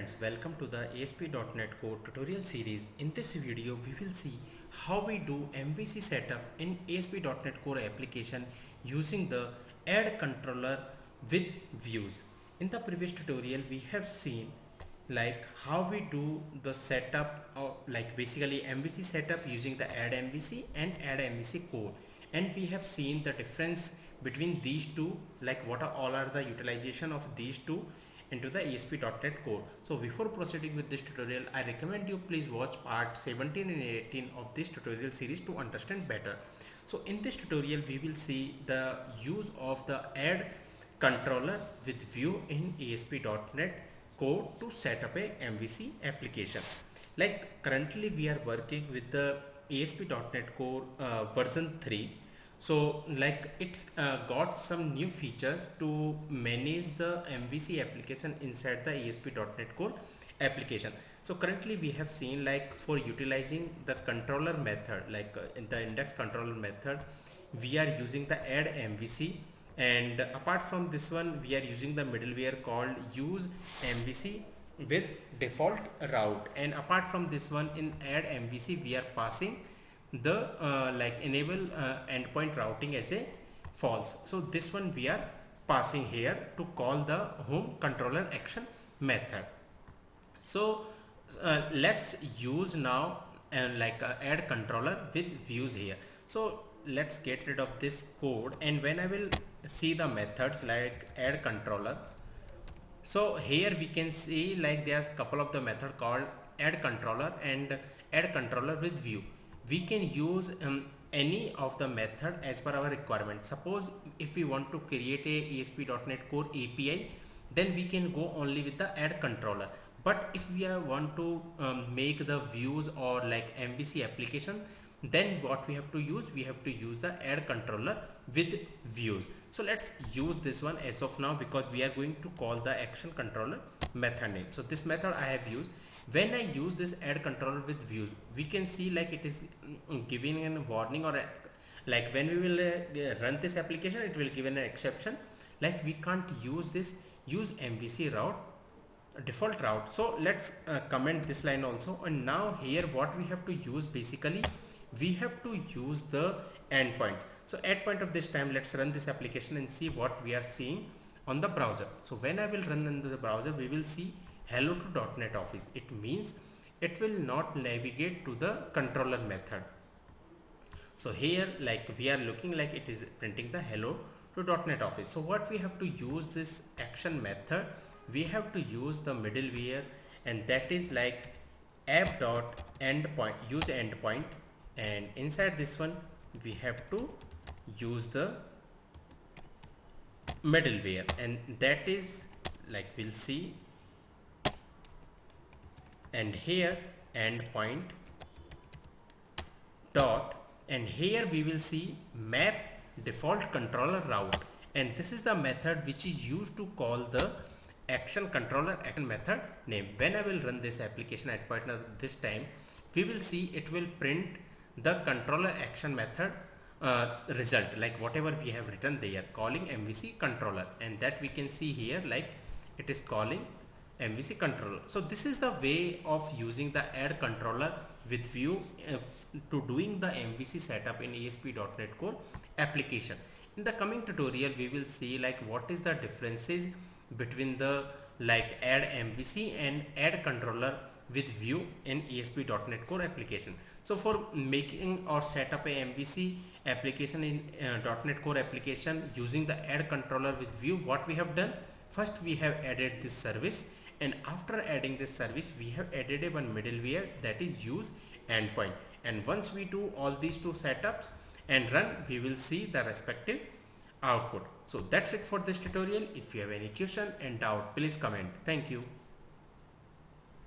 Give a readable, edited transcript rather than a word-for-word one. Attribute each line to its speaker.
Speaker 1: friends, welcome to the ASP.NET Core tutorial series. In this video, we will see how we do MVC setup in ASP.NET Core application using the add controller with views. In the previous tutorial, we have seen like how we do the setup of basically MVC setup using the add MVC and add MVC core, and we have seen the difference between these two, like what are all are the utilization of these two into the ASP.NET Core. So before proceeding with this tutorial, I recommend you please watch part 17 and 18 of this tutorial series to understand better. So in this tutorial, we will see the use of the add controller with view in ASP.NET Core to set up a MVC application. Like currently we are working with the ASP.NET Core version 3. So like it got some new features to manage the MVC application inside the ASP.NET Core application. So currently we have seen like for utilizing the controller method, in the index controller method, we are using the add MVC, and apart from this one we are using the middleware called use MVC with default route, and apart from this one in add MVC we are passing the enable endpoint routing as a false. So this one we are passing here to call the home controller action method. So let's use now add controller with views here. So let's get rid of this code, and when I will see the methods like add controller, so here we can see like there's a couple of the method called add controller and add controller with view. We can use any of the method as per our requirement. Suppose if we want to create a ASP.NET Core API, then we can go only with the add controller. But if we want to make the views or like MVC application, then what we have to use? We have to use the add controller with views. So let's use this one as of now because we are going to call the action controller method name. So this method I have used. When I use this add controller with views, we can see like it is giving a warning, or like when we will run this application, it will give an exception like we can't use this use MVC route default route. So let's comment this line also. And now here what we have to use, basically we have to use the endpoint. So at point of this time, let's run this application and see what we are seeing on the browser. So when I will run into the browser, we will see hello to .NET Office. It means it will not navigate to the controller method. So here like we are looking like it is printing the hello to .NET Office. So what we have to use this action method, we have to use the middleware, and that is like app.endpoint, use endpoint, and inside this one we have to use the middleware, and that is like we'll see, and here endpoint dot, and here we will see map default controller route, and this is the method which is used to call the action controller action method name. When I will run this application at point of this time, we will see it will print the controller action method result, like whatever we have written there calling MVC controller, and that we can see here like it is calling MVC controller. So this is the way of using the add controller with view to doing the MVC setup in ASP.NET Core application. In the coming tutorial, we will see like what is the differences between the add MVC and add controller with view in ASP.NET Core application. So for making or set up a MVC application in .NET Core application using the add controller with view, what we have done, first we have added this service, and after adding this service we have added a one middleware that is use endpoint, and once we do all these two setups and run, we will see the respective output. So that's it for this tutorial. If you have any question and doubt, please comment. Thank you.